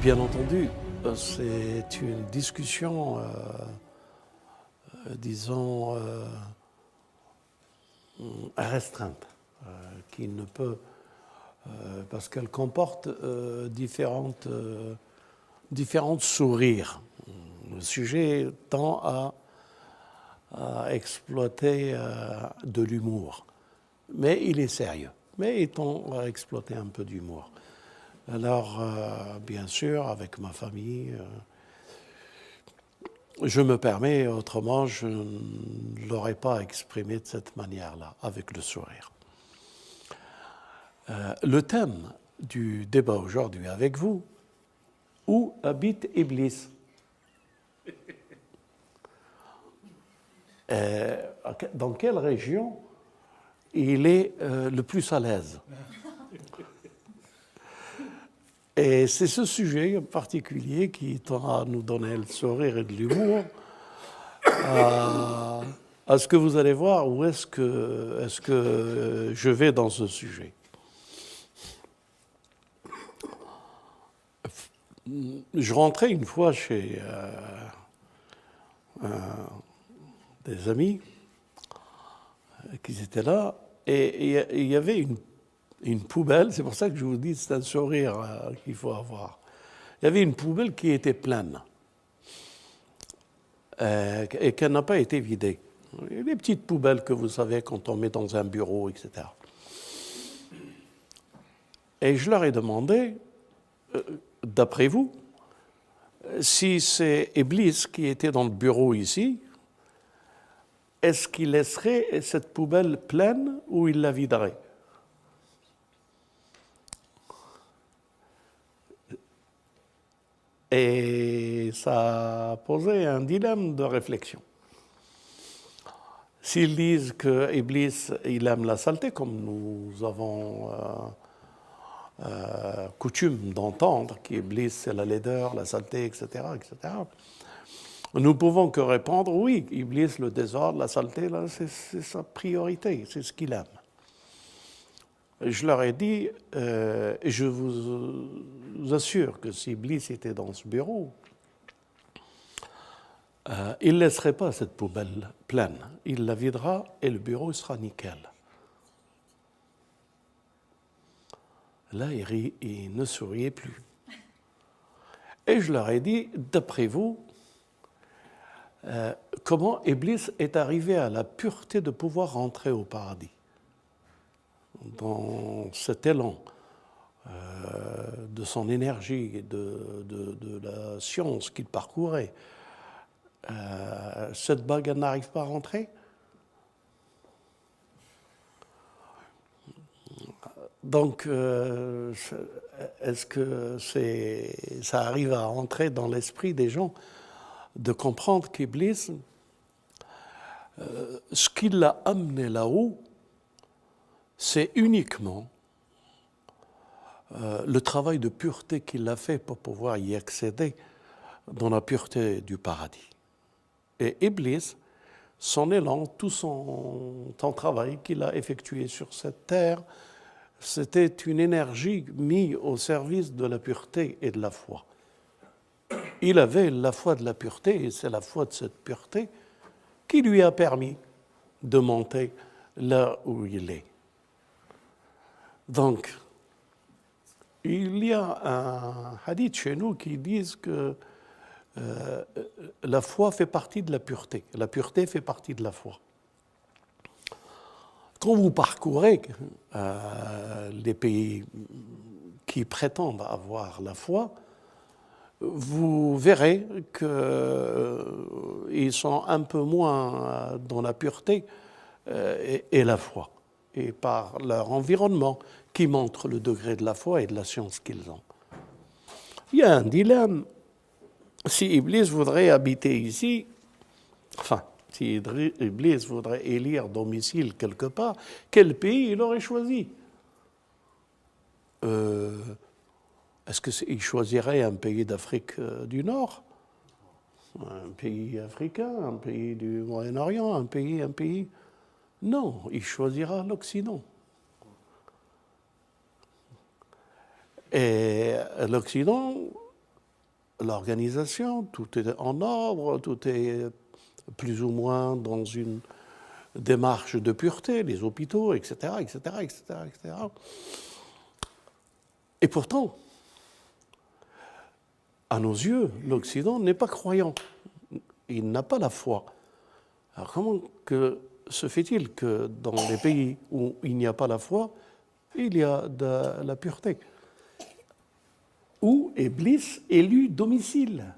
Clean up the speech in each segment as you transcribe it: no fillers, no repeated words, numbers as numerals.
Bien entendu, c'est une discussion, disons, restreinte, qui ne peut, parce qu'elle comporte différentes sourires. Le sujet tend à exploiter de l'humour, mais il est sérieux, mais il tend à exploiter un peu d'humour. Alors, bien sûr, avec ma famille, je me permets, autrement, je ne l'aurais pas exprimé de cette manière-là, avec le sourire. Le thème du débat aujourd'hui avec vous, où habite Iblis? Dans quelle région il est le plus à l'aise? Et c'est ce sujet en particulier qui tend à nous donner le sourire et de l'humour, à ce que vous allez voir où est-ce que je vais dans ce sujet. Je rentrais une fois chez des amis qui étaient là, et il y avait une poubelle, c'est pour ça que je vous dis c'est un sourire qu'il faut avoir. Il y avait une poubelle qui était pleine et qu'elle n'a pas été vidée. Les petites poubelles que vous savez quand on met dans un bureau, etc. Et je leur ai demandé, d'après vous, si c'est Iblis qui était dans le bureau ici, est-ce qu'il laisserait cette poubelle pleine ou il la viderait? Et ça a posé un dilemme de réflexion. S'ils disent que Iblis, il aime la saleté, comme nous avons coutume d'entendre, qu'Iblis c'est la laideur, la saleté, etc., etc., nous pouvons que répondre, oui, Iblis, le désordre, la saleté, là, c'est sa priorité, c'est ce qu'il aime. Je leur ai dit, je vous assure que si Iblis était dans ce bureau, il ne laisserait pas cette poubelle pleine. Il la videra et le bureau sera nickel. Là, il ne souriait plus. Et je leur ai dit, d'après vous, comment Iblis est arrivé à la pureté de pouvoir rentrer au paradis? Dans cet élan de son énergie, de la science qu'il parcourait, cette bague n'arrive pas à rentrer? Donc, est-ce que ça arrive à rentrer dans l'esprit des gens de comprendre qu'Iblis, ce qui l'a amené là-haut, c'est uniquement le travail de pureté qu'il a fait pour pouvoir y accéder dans la pureté du paradis. Et Iblis, son élan, tout son travail qu'il a effectué sur cette terre, c'était une énergie mise au service de la pureté et de la foi. Il avait la foi de la pureté, et c'est la foi de cette pureté qui lui a permis de monter là où il est. Donc, il y a un hadith chez nous qui dit que la foi fait partie de la pureté fait partie de la foi. Quand vous parcourez les pays qui prétendent avoir la foi, vous verrez qu'ils sont un peu moins dans la pureté et la foi, et par leur environnement qui montre le degré de la foi et de la science qu'ils ont. Il y a un dilemme. Si Iblis voudrait habiter ici, si Iblis voudrait élire domicile quelque part, quel pays il aurait choisi? Est-ce qu'il choisirait un pays d'Afrique du Nord? Un pays africain? Un pays du Moyen-Orient? Un pays? Non, il choisira l'Occident. Et l'Occident, l'organisation, tout est en ordre, tout est plus ou moins dans une démarche de pureté, les hôpitaux, etc., etc., etc., etc. Et pourtant, à nos yeux, l'Occident n'est pas croyant. Il n'a pas la foi. Alors comment se fait-il que dans les pays où il n'y a pas la foi, il y a de la pureté? Où Iblis élut domicile.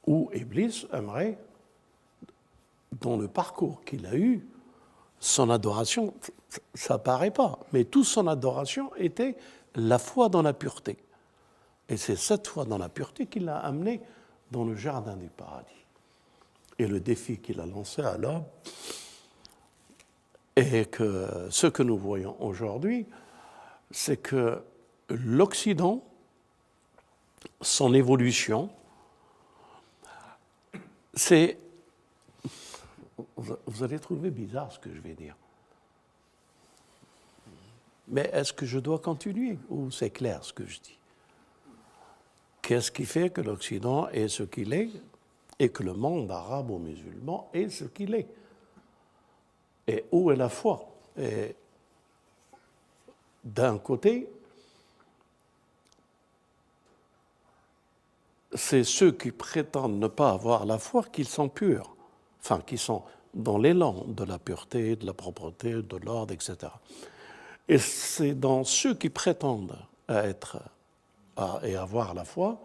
Où Iblis aimerait, dans le parcours qu'il a eu, son adoration, ça ne paraît pas, mais toute son adoration était la foi dans la pureté. Et c'est cette foi dans la pureté qui l'a amené dans le jardin du paradis. Et le défi qu'il a lancé à l'homme est que ce que nous voyons aujourd'hui, c'est que l'Occident, son évolution, c'est... Vous allez trouver bizarre ce que je vais dire. Mais est-ce que je dois continuer ou c'est clair ce que je dis? Qu'est-ce qui fait que l'Occident est ce qu'il est et que le monde arabo-musulman est ce qu'il est? Et où est la foi? Et d'un côté, c'est ceux qui prétendent ne pas avoir la foi qu'ils sont purs, enfin qui sont dans l'élan de la pureté, de la propreté, de l'ordre, etc. Et c'est dans ceux qui prétendent être et avoir la foi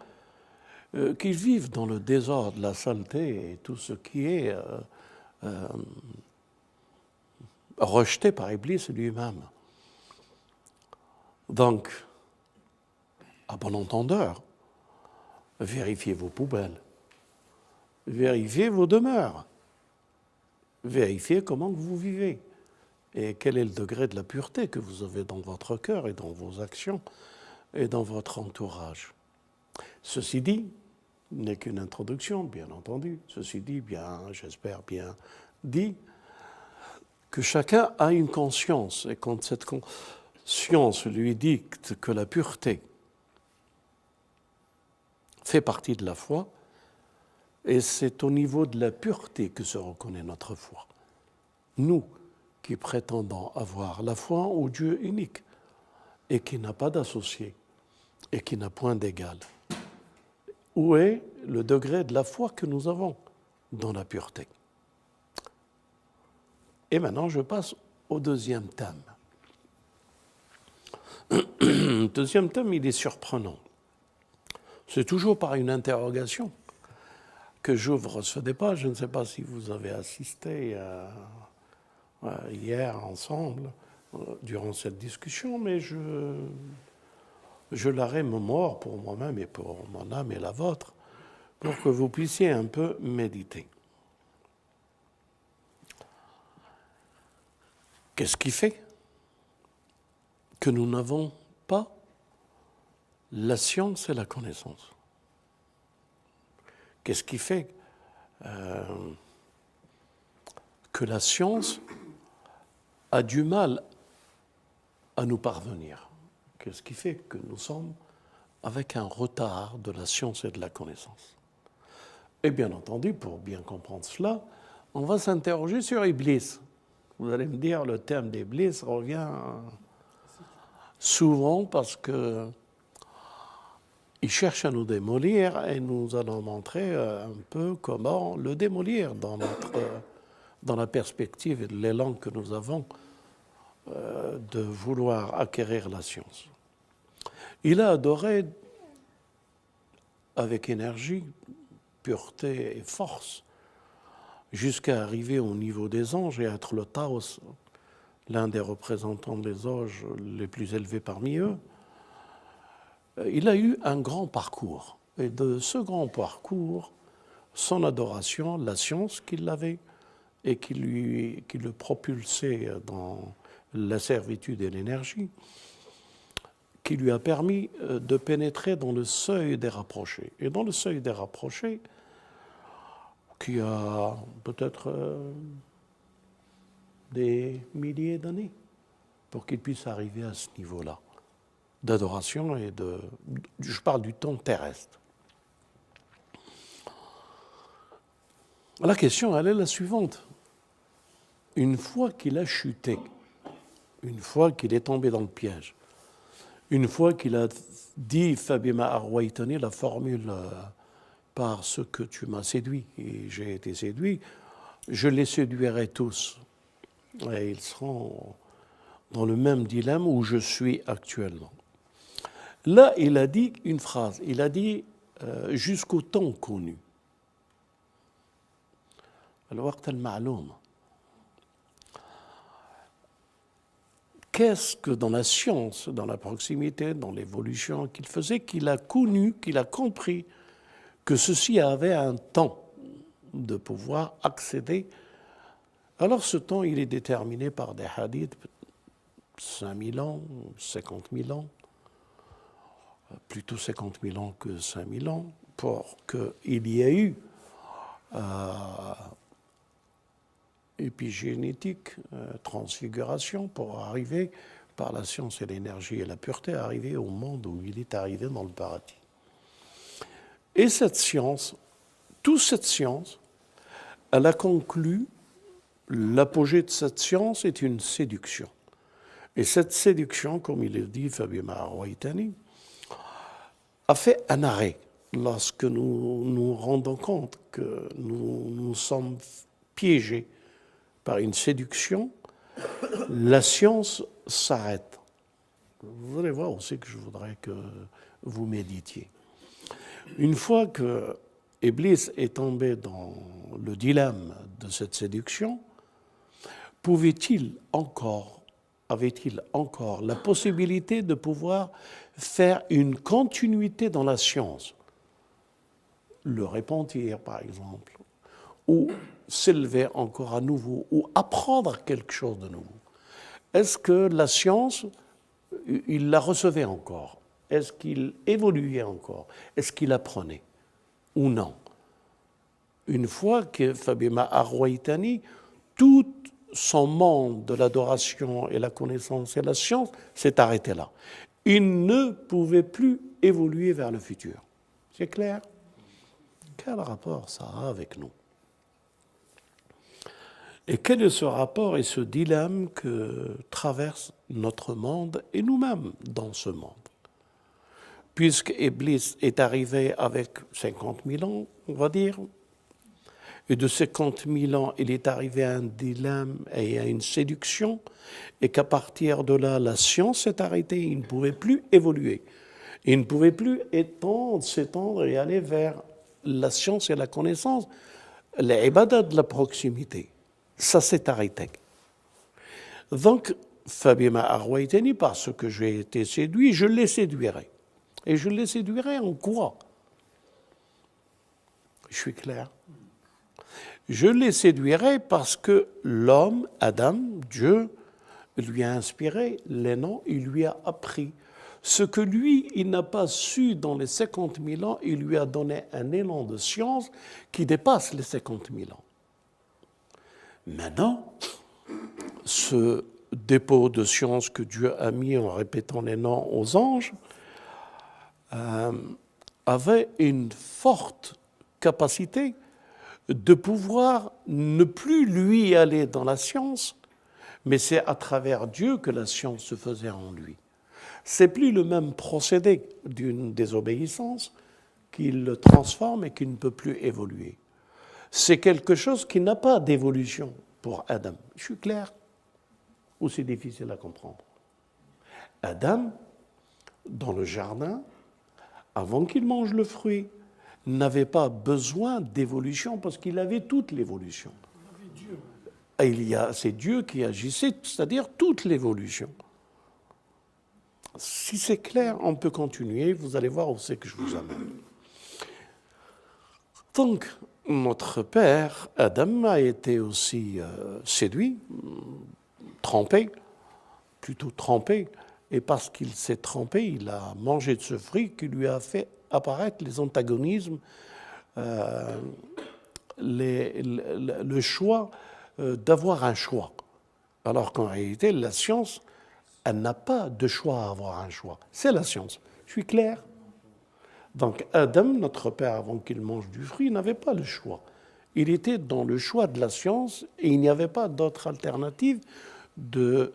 qu'ils vivent dans le désordre, la saleté et tout ce qui est rejeté par Iblis lui-même. Donc, à bon entendeur, vérifiez vos poubelles, vérifiez vos demeures, vérifiez comment vous vivez et quel est le degré de la pureté que vous avez dans votre cœur et dans vos actions et dans votre entourage. Ceci dit, n'est qu'une introduction, bien entendu. Ceci dit, bien, j'espère bien dit, que chacun a une conscience et quand cette conscience lui dicte que la pureté fait partie de la foi, et c'est au niveau de la pureté que se reconnaît notre foi. Nous qui prétendons avoir la foi au Dieu unique et qui n'a pas d'associé et qui n'a point d'égal. Où est le degré de la foi que nous avons dans la pureté? Et maintenant, je passe au deuxième thème. Le deuxième thème, il est surprenant. C'est toujours par une interrogation que j'ouvre ce débat. Je ne sais pas si vous avez assisté hier ensemble durant cette discussion, mais je la remémore pour moi-même et pour mon âme et la vôtre, pour que vous puissiez un peu méditer. Qu'est-ce qui fait que nous n'avons pas la science et la connaissance? Qu'est-ce qui fait que la science a du mal à nous parvenir? Qu'est-ce qui fait que nous sommes avec un retard de la science et de la connaissance? Et bien entendu, pour bien comprendre cela, on va s'interroger sur Iblis. Vous allez me dire, le thème d'Iblis revient souvent parce que il cherche à nous démolir et nous allons montrer un peu comment le démolir dans la perspective et de l'élan que nous avons de vouloir acquérir la science. Il a adoré avec énergie, pureté et force jusqu'à arriver au niveau des anges et être le Taos, l'un des représentants des anges les plus élevés parmi eux. Il a eu un grand parcours. Et de ce grand parcours, son adoration, la science qu'il avait et qui le propulsait dans la servitude et l'énergie, qui lui a permis de pénétrer dans le seuil des rapprochés. Et dans le seuil des rapprochés, qui a peut-être des milliers d'années pour qu'il puisse arriver à ce niveau-là. d'adoration je parle du temps terrestre. La question, elle est la suivante. Une fois qu'il a chuté, une fois qu'il est tombé dans le piège, une fois qu'il a dit Fabima Arwaitani, la formule par ce que tu m'as séduit, et j'ai été séduit, je les séduirai tous. Et ils seront dans le même dilemme où je suis actuellement. Là, il a dit une phrase, il a dit jusqu'au temps connu. الوقت المعلوم. Qu'est-ce que dans la science, dans la proximité, dans l'évolution qu'il faisait, qu'il a connu, qu'il a compris que ceci avait un temps de pouvoir accéder. Alors ce temps, il est déterminé par des hadiths, 5000 ans, 50 000 ans, plutôt 50 000 ans que 5000 ans, pour qu'il y ait eu épigénétique, transfiguration, pour arriver, par la science et l'énergie et la pureté, arriver au monde où il est arrivé dans le paradis. Et cette science, toute cette science, elle a conclu, l'apogée de cette science est une séduction. Et cette séduction, comme il le dit Fabima Arwaitani, a fait un arrêt lorsque nous nous rendons compte que nous sommes piégés par une séduction, la science s'arrête. Vous allez voir aussi que je voudrais que vous méditiez. Une fois que Iblis est tombé dans le dilemme de cette séduction, avait-il encore la possibilité de pouvoir faire une continuité dans la science, le repentir par exemple, ou s'élever encore à nouveau, ou apprendre quelque chose de nouveau? Est-ce que la science, il la recevait encore? Est-ce qu'il évoluait encore? Est-ce qu'il apprenait ou non? Une fois que Fabima Arwaitani, tout son monde de l'adoration et la connaissance et la science s'est arrêté là. Il ne pouvait plus évoluer vers le futur. C'est clair? Quel rapport ça a avec nous? Et quel est ce rapport et ce dilemme que traverse notre monde et nous-mêmes dans ce monde? Puisque Iblis est arrivé avec 50 000 ans, on va dire, et de 50 000 ans, il est arrivé à un dilemme et à une séduction, et qu'à partir de là, la science s'est arrêtée, il ne pouvait plus évoluer. Il ne pouvait plus s'étendre et aller vers la science et la connaissance, les ibadah de la proximité. Ça s'est arrêté. Donc, Fabima Arwaitani, parce que j'ai été séduit, je les séduirai. Et je les séduirai en quoi? Je suis clair? Je les séduirai parce que l'homme, Adam, Dieu, lui a inspiré les noms, il lui a appris. Ce que lui, il n'a pas su dans les 50 000 ans, il lui a donné un élan de science qui dépasse les 50 000 ans. Maintenant, ce dépôt de science que Dieu a mis en répétant les noms aux anges avait une forte capacité de pouvoir ne plus lui aller dans la science, mais c'est à travers Dieu que la science se faisait en lui. C'est plus le même procédé d'une désobéissance qui le transforme et qui ne peut plus évoluer. C'est quelque chose qui n'a pas d'évolution pour Adam. Je suis clair? Ou c'est difficile à comprendre? Adam, dans le jardin, avant qu'il mange le fruit, n'avait pas besoin d'évolution parce qu'il avait toute l'évolution. C'est Dieu qui agissait, c'est-à-dire toute l'évolution. Si c'est clair, on peut continuer. Vous allez voir où c'est que je vous amène. Donc, notre père, Adam, a été aussi séduit, plutôt trempé. Et parce qu'il s'est trempé, il a mangé de ce fruit qui lui a fait apparaître les antagonismes, le choix d'avoir un choix. Alors qu'en réalité, la science Elle n'a pas de choix à avoir un choix. C'est la science. Je suis clair? Donc Adam, notre père, avant qu'il mange du fruit, n'avait pas le choix. Il était dans le choix de la science et il n'y avait pas d'autre alternative de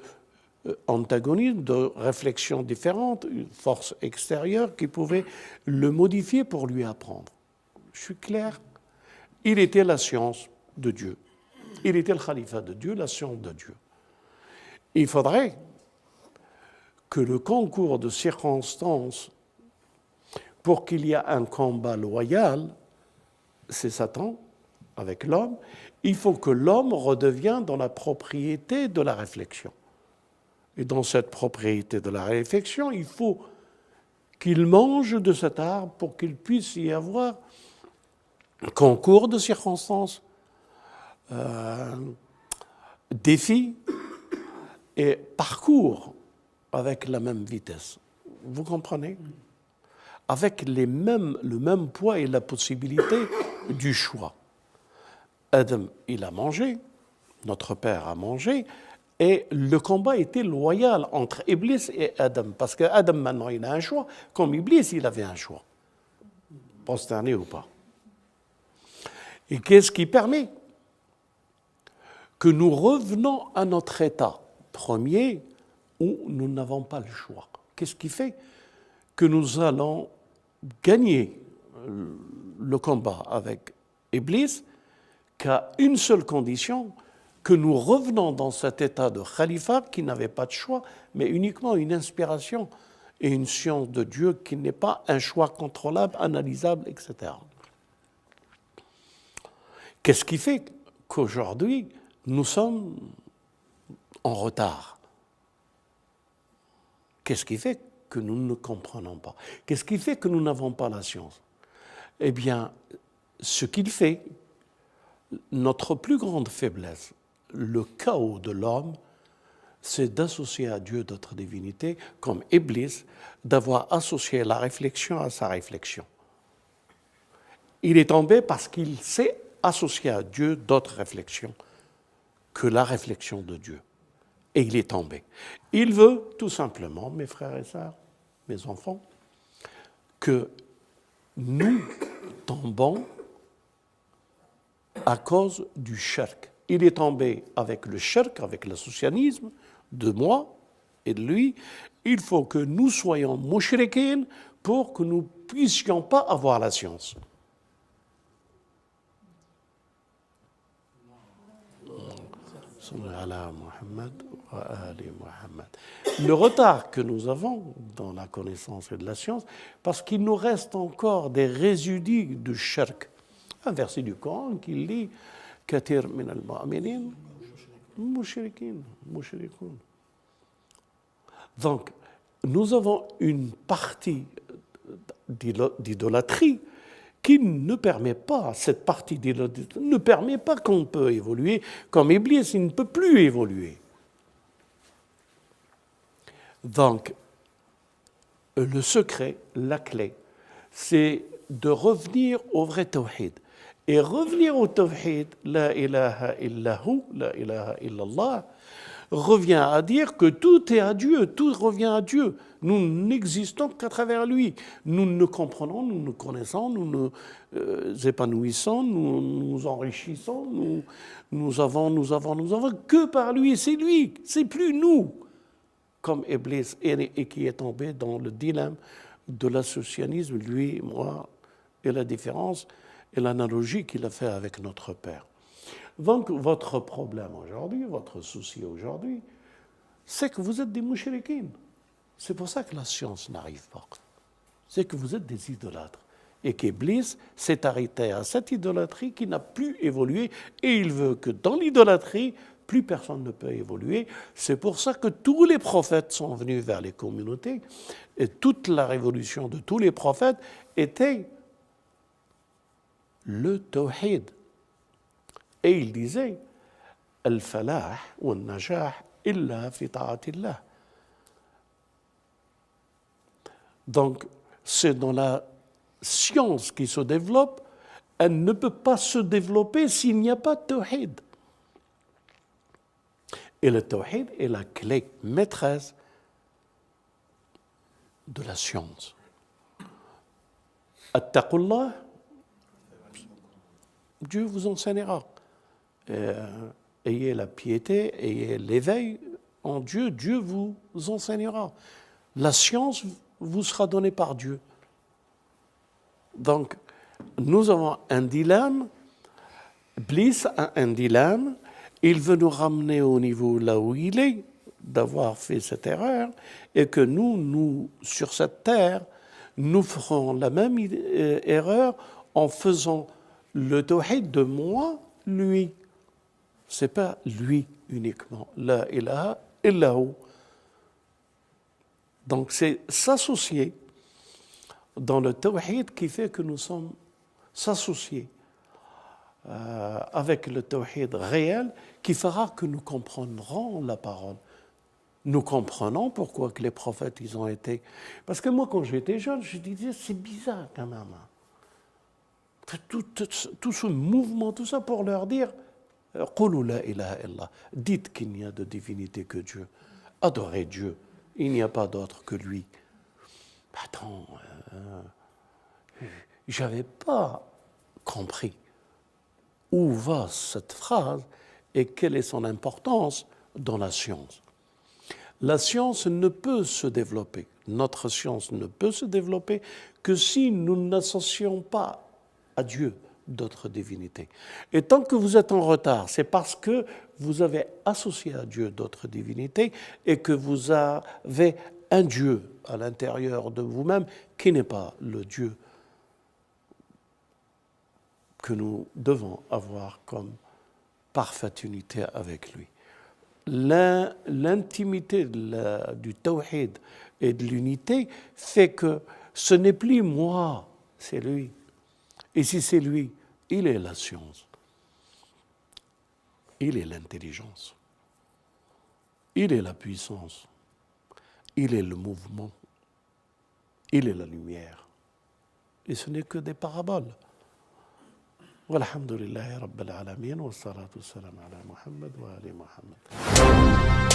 antagonisme, de réflexion différente, une force extérieure qui pouvait le modifier pour lui apprendre. Je suis clair? Il était la science de Dieu. Il était le khalifa de Dieu, la science de Dieu. Il faudrait que le concours de circonstances pour qu'il y ait un combat loyal, c'est Satan avec l'homme, il faut que l'homme redevienne dans la propriété de la réflexion. Et dans cette propriété de la réflexion, il faut qu'il mange de cet arbre pour qu'il puisse y avoir un concours de circonstances, défis et parcours avec la même vitesse. Vous comprenez? Avec le même poids et la possibilité du choix. Adam, il a mangé, notre père a mangé, et le combat était loyal entre Iblis et Adam, parce que Adam, maintenant, il a un choix, comme Iblis, il avait un choix. Prosterné ou pas. Et qu'est-ce qui permet que nous revenons à notre état premier où nous n'avons pas le choix? Qu'est-ce qui fait que nous allons gagner le combat avec Iblis qu'à une seule condition, que nous revenons dans cet état de khalifa qui n'avait pas de choix, mais uniquement une inspiration et une science de Dieu qui n'est pas un choix contrôlable, analysable, etc. Qu'est-ce qui fait qu'aujourd'hui, nous sommes en retard? Qu'est-ce qui fait que nous ne comprenons pas? Qu'est-ce qui fait que nous n'avons pas la science? Eh bien, ce qu'il fait, notre plus grande faiblesse, le chaos de l'homme, c'est d'associer à Dieu d'autres divinités, comme Iblis, d'avoir associé la réflexion à sa réflexion. Il est tombé parce qu'il s'est associé à Dieu d'autres réflexions que la réflexion de Dieu. Et il est tombé. Il veut tout simplement, mes frères et sœurs, mes enfants, que nous tombons à cause du shirk. Il est tombé avec le shirk, avec l'associanisme de moi et de lui. Il faut que nous soyons mushrikeen pour que nous ne puissions pas avoir la science. Le retard que nous avons dans la connaissance et de la science, parce qu'il nous reste encore des résidus de shirk. Un verset du Coran qui lit « Kathir min al-mu'minin mushrikin ». Donc, nous avons une partie d'idolâtrie qui ne permet pas, cette partie d'idolâtrie ne permet pas qu'on peut évoluer comme Iblis, il ne peut plus évoluer. Donc, le secret, la clé, c'est de revenir au vrai tawhid. Et revenir au tawhid, la ilaha illahu, la ilaha illallah, revient à dire que tout est à Dieu, tout revient à Dieu. Nous n'existons qu'à travers lui. Nous nous comprenons, nous nous connaissons, nous nous épanouissons, nous nous enrichissons, nous avons que par lui. C'est lui, c'est plus nous. Comme Iblis et qui est tombé dans le dilemme de l'associanisme, lui, moi, et la différence et l'analogie qu'il a fait avec notre Père. Donc, votre problème aujourd'hui, votre souci aujourd'hui, c'est que vous êtes des mouchriquines. C'est pour ça que la science n'arrive pas. C'est que vous êtes des idolâtres. Et qu'Iblis s'est arrêté à cette idolâtrie qui n'a plus évolué. Et il veut que dans l'idolâtrie, plus personne ne peut évoluer. C'est pour ça que tous les prophètes sont venus vers les communautés. Et toute la révolution de tous les prophètes était le tawhid. Et il disait Al-falah wa al-najah illa fi ta'atillah. Donc, c'est dans la science qui se développe, elle ne peut pas se développer s'il n'y a pas de tawhid. Et le tawhid est la clé maîtresse de la science. Attaqullah, Dieu vous enseignera. Ayez la piété, ayez l'éveil en Dieu, Dieu vous enseignera. La science vous sera donnée par Dieu. Donc, nous avons un dilemme. Iblis a un dilemme. Il veut nous ramener au niveau là où il est, d'avoir fait cette erreur, et que nous, sur cette terre, nous ferons la même erreur en faisant le tawhid de moi, lui. Ce n'est pas lui uniquement. La ilaha illahu. Donc c'est s'associer dans le tawhid qui fait que nous sommes s'associer avec le tawhid réel qui fera que nous comprendrons la parole. Nous comprenons pourquoi que les prophètes, ils ont été... Parce que moi, quand j'étais jeune, je disais, c'est bizarre quand même. Tout ce mouvement, tout ça pour leur dire, قولوا لا إله إلا الله. Dites qu'il n'y a de divinité que Dieu. Adorez Dieu. Il n'y a pas d'autre que lui. Attends, je n'avais pas compris où va cette phrase et quelle est son importance dans la science. La science ne peut se développer, notre science ne peut se développer que si nous n'associons pas à Dieu d'autres divinités. Et tant que vous êtes en retard, c'est parce que vous avez associé à Dieu d'autres divinités et que vous avez un Dieu à l'intérieur de vous-même qui n'est pas le Dieu que nous devons avoir comme parfaite unité avec lui. L'intimité du tawhid et de l'unité fait que ce n'est plus moi, c'est lui. Et si c'est lui, il est la science, il est l'intelligence, il est la puissance, il est le mouvement, il est la lumière. Et ce n'est que des paraboles. والحمد لله رب العالمين والصلاة والسلام على محمد وآل محمد